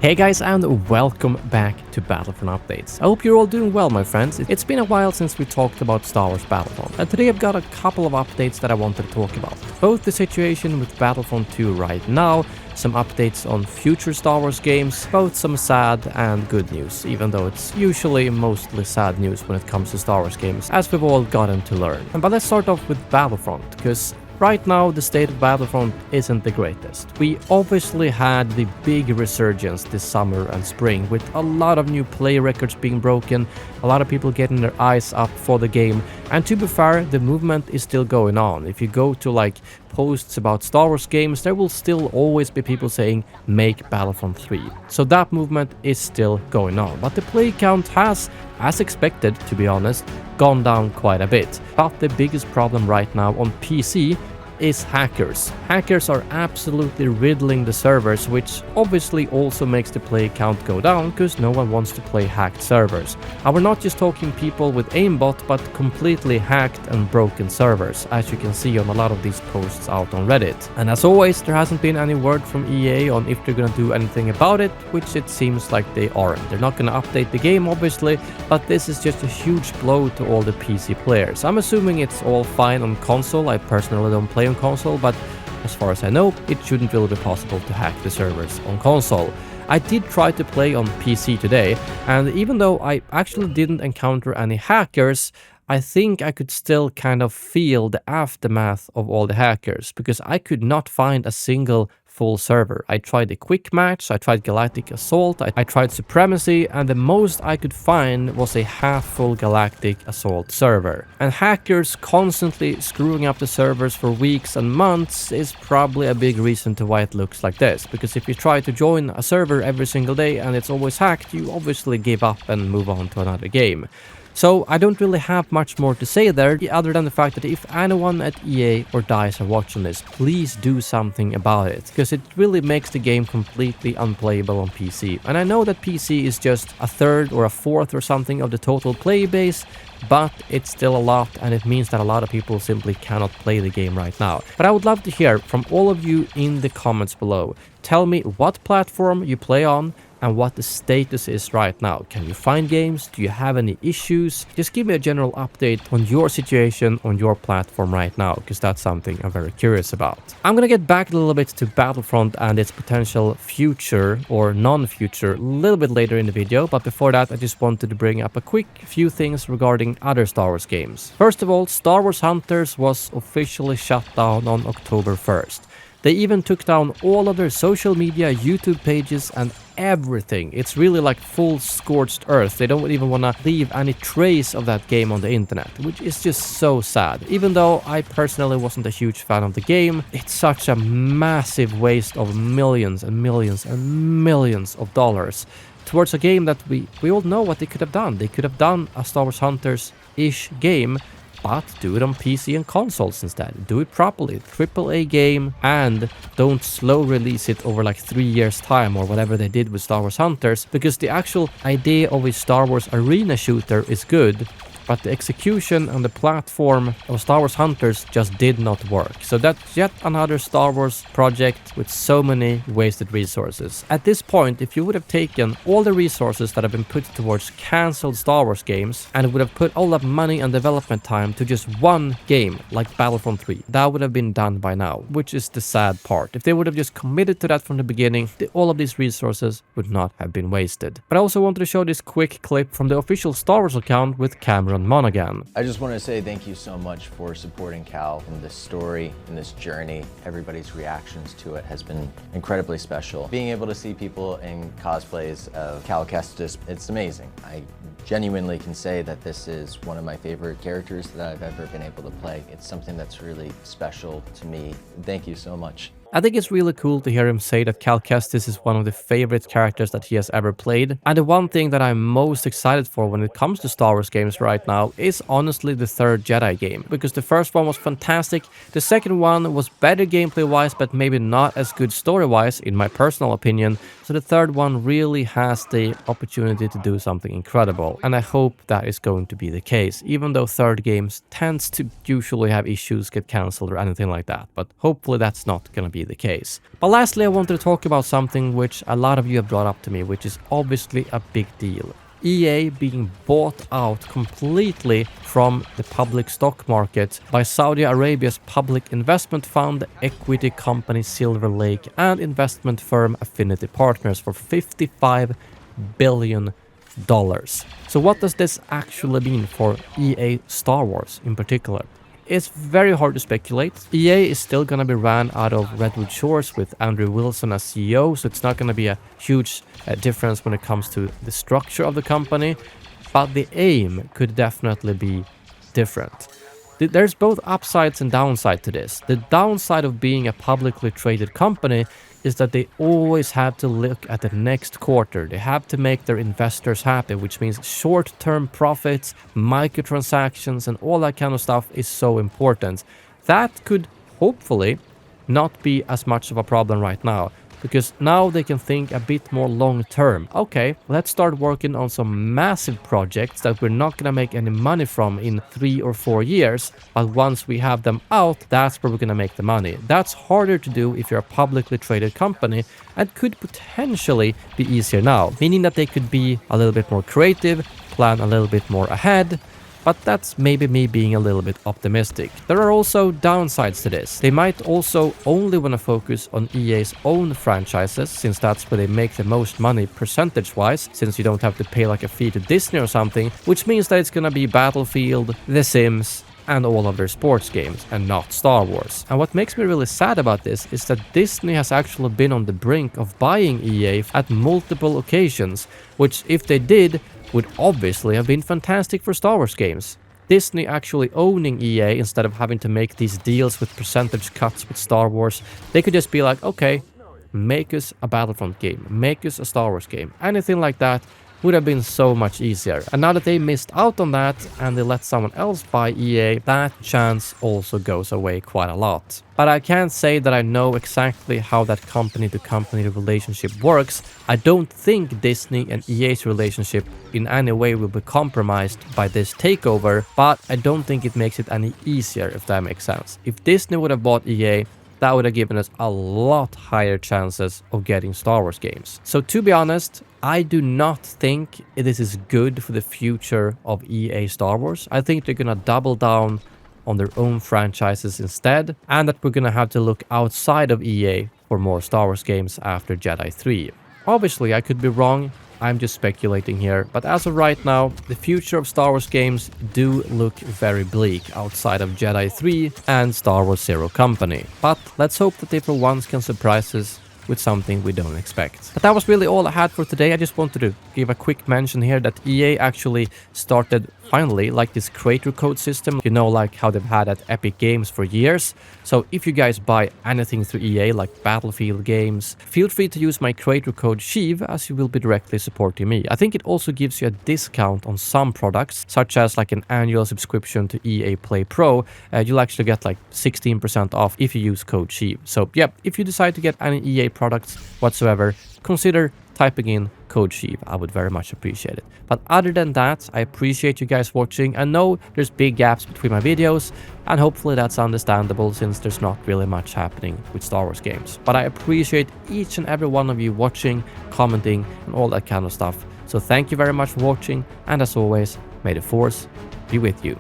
Hey guys, and welcome back to Battlefront Updates. I hope you're all doing well, my friends. It's been a while since we talked about Star Wars Battlefront, and today I've got a couple of updates that I wanted to talk about. Both the situation with Battlefront 2 right now, some updates on future Star Wars games, both some sad and good news, even though it's usually mostly sad news when it comes to Star Wars games, as we've all gotten to learn. But let's start off with Battlefront, because right now, the state of Battlefront isn't the greatest. We obviously had the big resurgence this summer and spring, with a lot of new play records being broken, a lot of people getting their eyes up for the game, and to be fair, the movement is still going on. If you go to posts about Star Wars games, there will still always be people saying, make Battlefront 3. So that movement is still going on, but the play count has, as expected to be honest, gone down quite a bit. But the biggest problem right now on PC is hackers. Hackers are absolutely riddling the servers, which obviously also makes the play count go down because no one wants to play hacked servers. And we're not just talking people with aimbot, but completely hacked and broken servers, as you can see on a lot of these posts out on Reddit. And as always, there hasn't been any word from EA on if they're gonna do anything about it, which it seems like they aren't. They're not gonna update the game, obviously, but this is just a huge blow to all the PC players. I'm assuming it's all fine on console. I personally don't play on console, but as far as I know, it shouldn't really be possible to hack the servers on console. I did try to play on PC today, and even though I actually didn't encounter any hackers, I think I could still kind of feel the aftermath of all the hackers, because I could not find a single full server. I tried a quick match, I tried Galactic Assault, I tried Supremacy, and the most I could find was a half-full Galactic Assault server. And hackers constantly screwing up the servers for weeks and months is probably a big reason to why it looks like this, because if you try to join a server every single day and it's always hacked, you obviously give up and move on to another game. So I don't really have much more to say there, other than the fact that if anyone at EA or DICE are watching this, please do something about it, because it really makes the game completely unplayable on PC. And I know that PC is just a third or a fourth or something of the total player base, but it's still a lot, and it means that a lot of people simply cannot play the game right now. But I would love to hear from all of you in the comments below. Tell me what platform you play on and what the status is right now. Can you find games? Do you have any issues? Just give me a general update on your situation on your platform right now, because that's something I'm very curious about. I'm gonna get back a little bit to Battlefront and its potential future or non-future a little bit later in the video, but before that I just wanted to bring up a quick few things regarding other Star Wars games. First of all, Star Wars Hunters was officially shut down on October 1st. They even took down all of their social media, YouTube pages, and everything. It's really like full scorched earth. They don't even want to leave any trace of that game on the internet, which is just so sad. Even though I personally wasn't a huge fan of the game, it's such a massive waste of millions and millions and millions of dollars towards a game that we all know what they could have done. They could have done a Star Wars Hunters-ish game, but do it on PC and consoles instead. Do it properly. AAA game, and don't slow release it over like 3 years time or whatever they did with Star Wars Hunters, because the actual idea of a Star Wars arena shooter is good, but the execution on the platform of Star Wars Hunters just did not work. So that's yet another Star Wars project with so many wasted resources. At this point, if you would have taken all the resources that have been put towards cancelled Star Wars games and would have put all that money and development time to just one game like Battlefront 3, that would have been done by now, which is the sad part. If they would have just committed to that from the beginning, all of these resources would not have been wasted. But I also wanted to show this quick clip from the official Star Wars account with Cameron Monaghan. I just want to say thank you so much for supporting Cal in this story, in this journey. Everybody's reactions to it has been incredibly special. Being able to see people in cosplays of Cal Kestis, it's amazing. I genuinely can say that this is one of my favorite characters that I've ever been able to play. It's something that's really special to me. Thank you so much. I think it's really cool to hear him say that Cal Kestis is one of the favorite characters that he has ever played. And the one thing that I'm most excited for when it comes to Star Wars games right now is honestly the third Jedi game. Because the first one was fantastic, the second one was better gameplay-wise, but maybe not as good story-wise, in my personal opinion. So the third one really has the opportunity to do something incredible. And I hope that is going to be the case, even though third games tends to usually have issues, get cancelled or anything like that. But hopefully that's not gonna be be the case. But lastly, I wanted to talk about something which a lot of you have brought up to me, which is obviously a big deal. EA being bought out completely from the public stock market by Saudi Arabia's public investment fund, equity company Silver Lake, and investment firm Affinity Partners for $55 billion. So what does this actually mean for EA Star Wars in particular? It's very hard to speculate. EA is still going to be ran out of Redwood Shores with Andrew Wilson as CEO, so it's not going to be a huge difference when it comes to the structure of the company, but the aim could definitely be different. There's both upsides and downsides to this. The downside of being a publicly traded company is that they always have to look at the next quarter. They have to make their investors happy, which means short-term profits, microtransactions, and all that kind of stuff is so important. That could hopefully not be as much of a problem right now, because now they can think a bit more long term. Okay, let's start working on some massive projects that we're not gonna make any money from in 3 or 4 years, but once we have them out, that's where we're gonna make the money. That's harder to do if you're a publicly traded company, and could potentially be easier now, meaning that they could be a little bit more creative, plan a little bit more ahead. But that's maybe me being a little bit optimistic. There are also downsides to this. They might also only want to focus on EA's own franchises, since that's where they make the most money percentage-wise, since you don't have to pay like a fee to Disney or something, which means that it's gonna be Battlefield, The Sims, and all of their sports games, and not Star Wars. And what makes me really sad about this is that Disney has actually been on the brink of buying EA at multiple occasions, which if they did, would obviously have been fantastic for Star Wars games. Disney actually owning EA instead of having to make these deals with percentage cuts with Star Wars, they could just be like, okay, make us a Battlefront game, make us a Star Wars game, anything like that would have been so much easier. And now that they missed out on that and they let someone else buy EA, that chance also goes away quite a lot. But I can't say that I know exactly how that company-to-company relationship works. I don't think Disney and EA's relationship in any way will be compromised by this takeover, but I don't think it makes it any easier, if that makes sense. If Disney would have bought EA, that would have given us a lot higher chances of getting Star Wars games. So to be honest, I do not think this is good for the future of EA Star Wars. I think they're gonna double down on their own franchises instead, and that we're gonna have to look outside of EA for more Star Wars games after Jedi 3. Obviously, I could be wrong. I'm just speculating here, but as of right now, the future of Star Wars games do look very bleak outside of Jedi 3 and Star Wars Zero Company. But let's hope that they for once can surprise us with something we don't expect. But that was really all I had for today. I just wanted to give a quick mention here that EA actually started finally like this creator code system, you know, like how they've had at Epic Games for years. So if you guys buy anything through EA like Battlefield games, feel free to use my creator code SHEEV, as you will be directly supporting me. I think it also gives you a discount on some products, such as like an annual subscription to EA Play Pro. You'll actually get like 16% off if you use code SHEEV. So yeah, if you decide to get any EA products whatsoever, consider typing in code SHEEV. I would very much appreciate it. But other than that, I appreciate you guys watching. I know there's big gaps between my videos, and hopefully that's understandable since there's not really much happening with Star Wars games. But I appreciate each and every one of you watching, commenting, and all that kind of stuff. So thank you very much for watching, and as always, may the Force be with you.